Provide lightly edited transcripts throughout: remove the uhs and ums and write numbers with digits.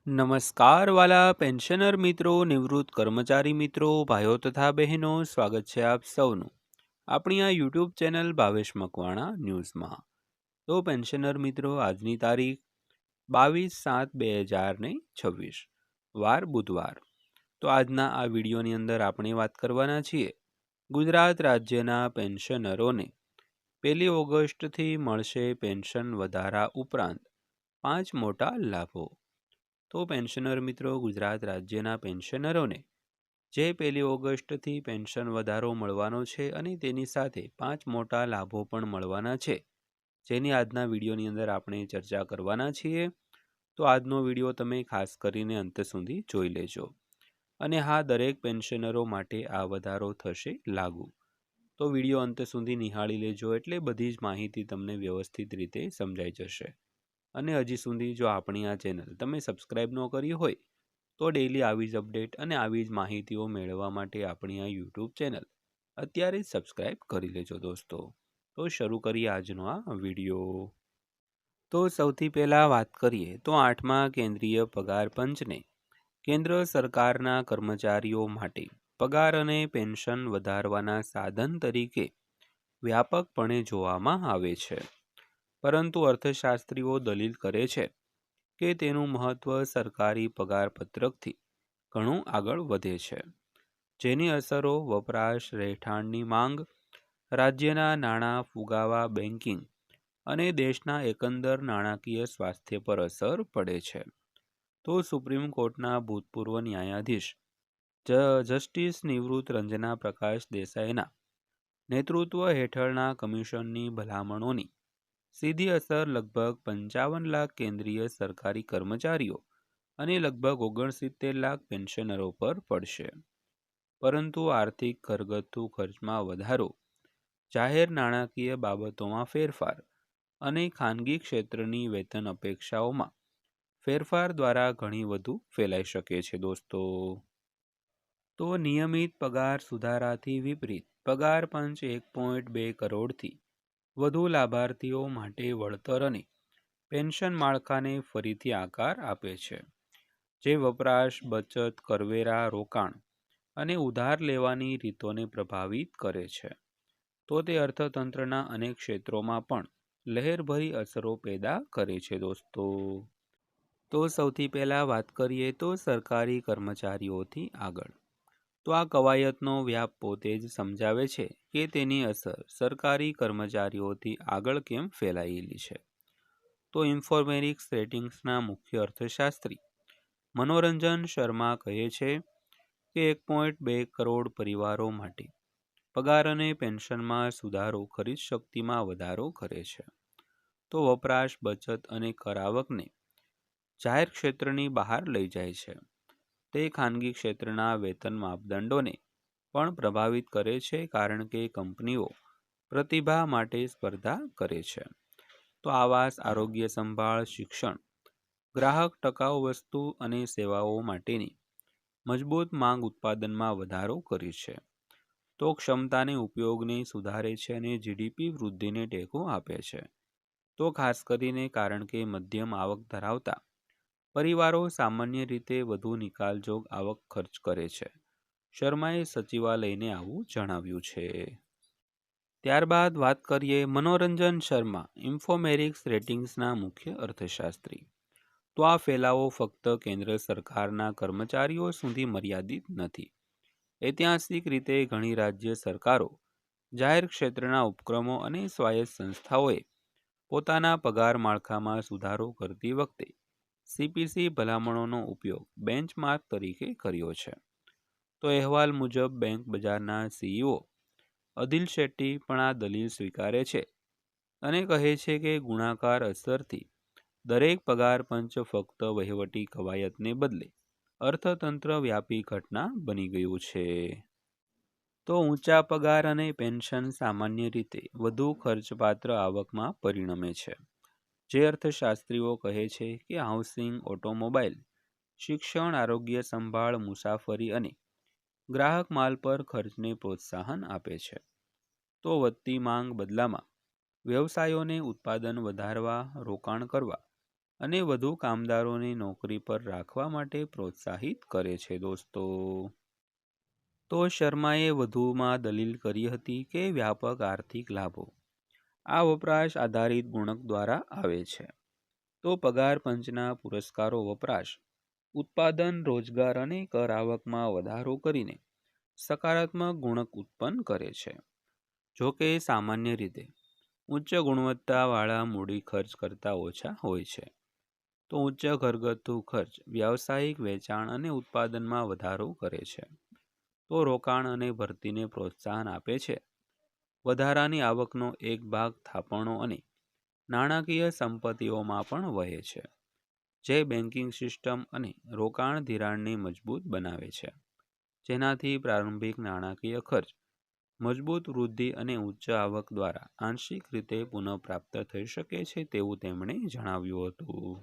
નમસ્કાર વાલા પેન્શનર મિત્રો, નિવૃત્ત કર્મચારી મિત્રો, ભાઈઓ તથા બહેનો, સ્વાગત છે આપ સૌનું આપણી આ યુટ્યુબ ચેનલ ભાવેશ મકવાણા ન્યૂઝમાં। તો પેન્શનર મિત્રો, આજની તારીખ 22/7/2026 વાર બુધવાર। તો આજના આ વિડીયોની અંદર આપણે વાત કરવાના છીએ ગુજરાત રાજ્યના પેન્શનરોને 1 ઓગસ્ટથી મળશે પેન્શન વધારા ઉપરાંત 5 મોટા લાભો। તો પેન્શનર મિત્રો, ગુજરાત રાજ્યના પેન્શનરોને જે 1 ઓગસ્ટથી પેન્શન વધારો મળવાનો છે અને તેની સાથે 5 મોટા લાભો પણ મળવાના છે, જેની આજના વિડીયોની અંદર આપણે ચર્ચા કરવાના છીએ। તો આજનો વિડીયો તમે ખાસ કરીને અંત સુધી જોઈ લેજો। અને હા, દરેક પેન્શનરો માટે આ વધારો થશે લાગુ। તો વિડીયો અંત સુધી નિહાળી લેજો, એટલે બધી જ માહિતી તમને વ્યવસ્થિત રીતે સમજાઈ જશે। અને હજી સુધી જો આપણી આ ચેનલ તમે સબસ્ક્રાઈબ ન કરી હોય તો ડેઈલી આવી જ અપડેટ અને આવી જ માહિતીઓ મેળવવા માટે આપણી આ યુટ્યુબ ચેનલ અત્યારે જ સબસ્ક્રાઈબ કરી લેજો દોસ્તો। તો શરૂ કરીએ આજનો આ વિડીયો। તો સૌથી પહેલાં વાત કરીએ તો 8મા કેન્દ્રીય પગાર પંચને કેન્દ્ર સરકારના કર્મચારીઓ માટે પગાર અને પેન્શન વધારવાના સાધન તરીકે વ્યાપકપણે જોવામાં આવે છે, પરંતુ અર્થશાસ્ત્રીઓ દલીલ કરે છે કે તેનું મહત્વ સરકારી પગાર પત્રકથી ઘણું આગળ વધે છે, જેની અસરો વપરાશ, રહેઠાણની માંગ, રાજ્યના નાણાં ફુગાવા, બેન્કિંગ અને દેશના એકંદર નાણાકીય સ્વાસ્થ્ય પર અસર પડે છે। તો સુપ્રીમ કોર્ટના ભૂતપૂર્વ ન્યાયાધીશ જસ્ટિસ નિવૃત્ત રંજના પ્રકાશ દેસાઈના નેતૃત્વ હેઠળના કમિશનની ભલામણોની સીધી અસર લગભગ 55 લાખ કેન્દ્રીય સરકારી કર્મચારીઓ અને લગભગ 69 લાખ પેન્શનરો પર પડશે, પરંતુ આર્થિક ઘરગથ્થુ ખર્ચમાં વધારો, જાહેર નાણાકીય બાબતોમાં ફેરફાર અને ખાનગી ક્ષેત્રની વેતન અપેક્ષાઓમાં ફેરફાર દ્વારા ઘણી વધુ ફેલાઈ શકે છે દોસ્તો। તો નિયમિત પગાર સુધારાથી વિપરીત પગાર પંચ 1.2 કરોડથી વધુ લાભાર્થીઓ માટે વળતર અને પેન્શન માળખાને ફરીથી આકાર આપે છે, જે વપરાશ, બચત, કરવેરા, રોકાણ અને ઉધાર લેવાની રીતોને પ્રભાવિત કરે છે। તો તે અર્થતંત્રના અનેક ક્ષેત્રોમાં પણ લહેરભરી અસરો પેદા કરે છે દોસ્તો। તો સૌથી પહેલાં વાત કરીએ તો સરકારી કર્મચારીઓથી આગળ। તો આ કવાયતનો વ્યાપ પોતે જ સમજાવે છે કે તેની અસર સરકારી કર્મચારીઓથી આગળ કેમ ફેલાયેલી છે। તો ઇન્ફોમેરિક્સ રેટિંગ્સના મુખ્ય અર્થશાસ્ત્રી મનોરંજન શર્મા કહે છે કે 1.2 કરોડ પરિવારો માટે પગાર અને પેન્શનમાં સુધારો ખરીદ શક્તિમાં વધારો કરે છે, તો વપરાશ, બચત અને કર આવકને જાહેર ક્ષેત્રની બહાર લઈ જાય છે। તે ખાનગી ક્ષેત્રના વેતન માપદંડોને પણ પ્રભાવિત કરે છે, કારણ કે કંપનીઓ પ્રતિભા માટે સ્પર્ધા કરે છે। તો આવાસ, આરોગ્ય સંભાળ, શિક્ષણ, ગ્રાહક ટકાઉ વસ્તુ અને સેવાઓ માટેની મજબૂત માંગ ઉત્પાદનમાં વધારો કરે છે, તો ક્ષમતાને ઉપયોગને સુધારે છે અને જીડીપી વૃદ્ધિને ટેકો આપે છે। તો ખાસ કરીને કારણ કે મધ્યમ આવક ધરાવતા પરિવારો સામાન્ય રીતે વધુ નિકાલજોગ આવક ખર્ચ કરે છે, શર્માએ સચિવાલયને આવું જણાવ્યું છે। ત્યારબાદ વાત કરીએ મનોરંજન શર્મા, ઇન્ફોમેરિક્સ રેટિંગ્સના મુખ્ય અર્થશાસ્ત્રી। તો આ ફેલાવો ફક્ત કેન્દ્ર સરકારના કર્મચારીઓ સુધી મર્યાદિત નથી। ઐતિહાસિક રીતે ઘણી રાજ્ય સરકારો, જાહેર ક્ષેત્રના ઉપક્રમો અને સ્વાયત્ત સંસ્થાઓએ પોતાના પગાર માળખામાં સુધારો કરતી વખતે સીપીસી ભલામણોનો ઉપયોગ બેન્ચમાર્ક તરીકે કર્યો છે। તો અહેવાલ મુજબ બેંક બજારના સીઈઓ અદિલ શેટ્ટી પણ આ દલીલ સ્વીકારે છે અને કહે છે કે ગુણાકાર અસરથી દરેક પગાર પંચ ફક્ત વહીવટી કવાયતને બદલે અર્થતંત્ર વ્યાપી ઘટના બની ગયું છે। તો ઊંચા પગાર અને પેન્શન સામાન્ય રીતે વધુ ખર્ચપાત્ર આવકમાં પરિણમે છે, જે અર્થશાસ્ત્રીઓ કહે છે કે હાઉસિંગ, ઓટોમોબાઈલ, શિક્ષણ, આરોગ્ય સંભાળ, મુસાફરી અને ગ્રાહક માલ પર ખર્ચને પ્રોત્સાહન આપે છે। તો વધતી માંગ બદલામાં વ્યવસાયોને ઉત્પાદન વધારવા, રોકાણ કરવા અને વધુ કામદારોને નોકરી પર રાખવા માટે પ્રોત્સાહિત કરે છે દોસ્તો. તો શર્માએ વધુમાં દલીલ કરી હતી કે વ્યાપક આર્થિક લાભો આ વપરાશ આધારિત ગુણક દ્વારા આવે છે. તો પગાર પંચના પુરસ્કારો વપરાશ ઉત્પાદન, રોજગાર અને કર આવકમાં વધારો કરીને સકારાત્મક ગુણક ઉત્પન્ન કરે છે. જો કે સામાન્ય રીતે ઉચ્ચ ગુણવત્તાવાળા મૂડી ખર્ચ કરતાં ઓછા હોય છે. તો ઉચ્ચ ઘરગથ્થુ ખર્ચ વ્યાવસાયિક વેચાણ અને ઉત્પાદનમાં વધારો કરે છે. તો રોકાણ અને ભરતીને પ્રોત્સાહન આપે છે. વધારાની આવકનો એક ભાગ થાપણો અને નાણાકીય સંપત્તિઓમાં પણ વહે છે, જે બેન્કિંગ સિસ્ટમ અને રોકાણ ધિરાણને મજબૂત બનાવે છે, જેનાથી પ્રારંભિક નાણાકીય ખર્ચ મજબૂત વૃદ્ધિ અને ઉચ્ચ આવક દ્વારા આંશિક રીતે પુનઃપ્રાપ્ત થઈ શકે છે તેવું તેમણે જણાવ્યું હતું.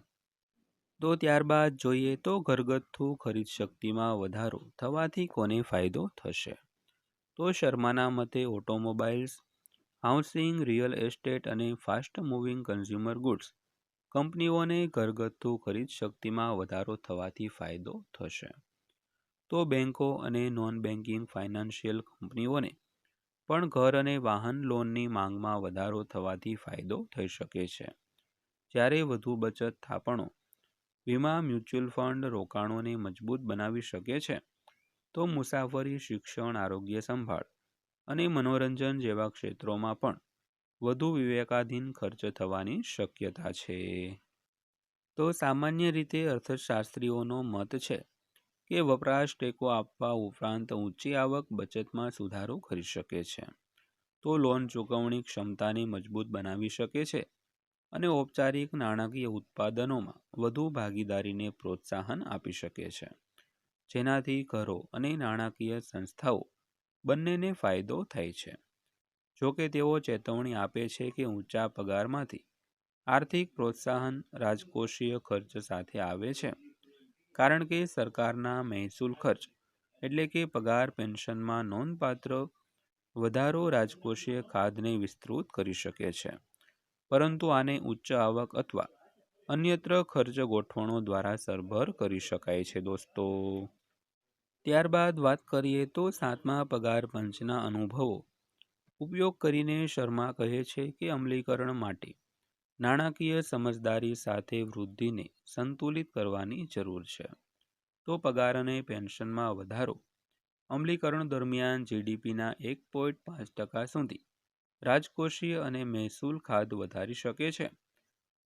તો ત્યારબાદ જોઈએ તો ઘરગથ્થુ ખરીદ શક્તિમાં વધારો થવાથી કોને ફાયદો થશે. તો શર્માના મતે ઓટોમોબાઈલ્સ, હાઉસિંગ, રિયલ એસ્ટેટ અને ફાસ્ટ મૂવિંગ કન્ઝ્યુમર ગુડ્સ કંપનીઓને ઘરગથ્થુ ખરીદ શક્તિમાં વધારો થવાથી ફાયદો થશે. તો બેન્કો અને નોન બેન્કિંગ ફાઇનાન્શિયલ કંપનીઓને પણ ઘર અને વાહન લોનની માંગમાં વધારો થવાથી ફાયદો થઈ શકે છે. જ્યારે વધુ બચત થાપણો, વીમા, મ્યુચ્યુઅલ ફંડ રોકાણોને મજબૂત બનાવી શકે છે, તો મુસાફરી, શિક્ષણ, આરોગ્ય સંભાળ અને મનોરંજન જેવા ક્ષેત્રોમાં પણ વધુ વિવેકાધીન ખર્ચ થવાની શક્યતા છે. તો સામાન્ય રીતે અર્થશાસ્ત્રીઓનો મત છે કે વપરાશ ટેકો આપવા ઉપરાંત ઊંચી આવક બચતમાં સુધારો કરી શકે છે. તો લોન ચૂકવણી ક્ષમતાને મજબૂત બનાવી શકે છે અને ઔપચારિક નાણાકીય ઉત્પાદનોમાં વધુ ભાગીદારીને પ્રોત્સાહન આપી શકે છે, જેનાથી ઘરો અને નાણાકીય સંસ્થાઓ બંનેને ફાયદો થાય છે. જોકે તેઓ ચેતવણી આપે છે કે ઊંચા પગારમાંથી આર્થિક પ્રોત્સાહન રાજકોષીય ખર્ચ સાથે આવે છે, કારણ કે સરકારના મહેસૂલ ખર્ચ એટલે કે પગાર પેન્શનમાં નોંધપાત્ર વધારો રાજકોષીય ખાધને વિસ્તૃત કરી શકે છે, પરંતુ આને ઉચ્ચ આવક અથવા અન્યત્ર ખર્ચ ગોઠવણો દ્વારા સરભર કરી શકાય છે દોસ્તો. ત્યારબાદ વાત કરીએ તો 7મા પગાર પંચના અનુભવો ઉપયોગ કરીને શર્મા કહે છે કે અમલીકરણ માટે નાણાકીય સમજદારી સાથે વૃદ્ધિને સંતુલિત કરવાની જરૂર છે. તો પગાર અને પેન્શનમાં વધારો અમલીકરણ દરમિયાન જીડીપીના 1.5% સુધી રાજકોષીય અને મહેસૂલ ખાધ વધારી શકે છે.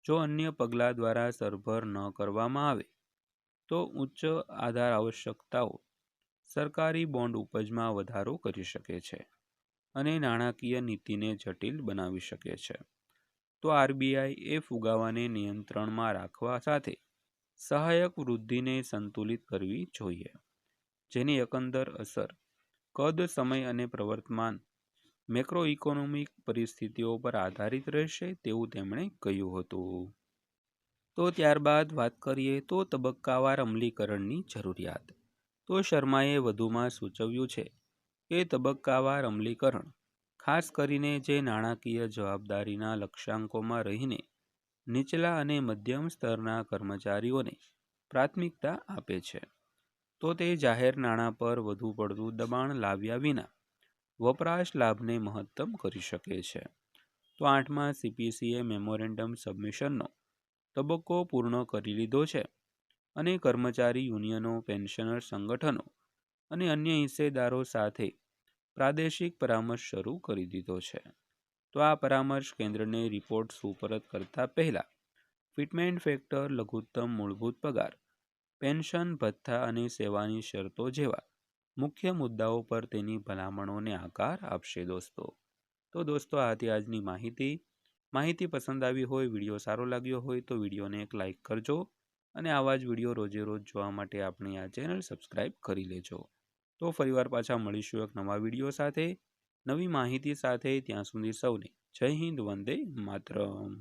જો અન્ય પગલાં દ્વારા સરભર ન કરવામાં આવે તો ઉચ્ચ આધાર આવશ્યકતાઓ સરકારી બોન્ડ ઉપજમાં વધારો કરી શકે છે અને નાણાકીય નીતિને જટિલ બનાવી શકે છે. તો આરબીઆઈ એ ફુગાવાને નિયંત્રણમાં રાખવા સાથે સહાયક વૃદ્ધિને સંતુલિત કરવી જોઈએ, જેની એકંદર અસર કદ, સમય અને પ્રવર્તમાન મેક્રો ઇકોનોમિક પરિસ્થિતિઓ પર આધારિત રહેશે તેવું તેમણે કહ્યું હતું. તો ત્યારબાદ વાત કરીએ તો તબક્કાવાર અમલીકરણની જરૂરિયાત. તો શર્માએ વધુમાં સૂચવ્યું છે કે તબક્કાવાર અમલીકરણ ખાસ કરીને જે નાણાકીય જવાબદારીના લક્ષ્યાંકોમાં રહીને નીચલા અને મધ્યમ સ્તરના કર્મચારીઓને પ્રાથમિકતા આપે છે, તો તે જાહેર નાણાં પર વધુ પડતું દબાણ લાવ્યા વિના વપરાશ લાભને મહત્તમ કરી શકે છે. તો 8મા સીપીસીએ મેમોરેન્ડમ સબમિશનનો તબક્કો પૂર્ણ કરી લીધો છે અને કર્મચારી યુનિયનો, પેન્શનર સંગઠનો અને અન્ય હિસ્સેદારો સાથે પ્રાદેશિક પરામર્શ શરૂ કરી દીધો છે. તો આ પરામર્શ કેન્દ્રને રિપોર્ટ સુપરત કરતા પહેલા ફિટમેન્ટ ફેક્ટર, લઘુત્તમ મૂળભૂત પગાર, પેન્શન, ભથ્થા અને સેવાની શરતો જેવા મુખ્ય મુદ્દાઓ પર તેની ભલામણોને આકાર આપશે દોસ્તો. તો દોસ્તો આ હતી આજની માહિતી પસંદ આવી હોય, વિડીયો સારો લાગ્યો હોય તો વિડીયોને એક લાઇક કરજો અને આવા જ વિડીયો રોજે રોજ જોવા માટે આપણી આ ચેનલ સબસ્ક્રાઈબ કરી લેજો. તો ફરીવાર પાછા મળીશું એક નવા વિડીયો સાથે, નવી માહિતી સાથે. ત્યાં સુધી સૌને જય હિન્દ, વંદે માતરમ.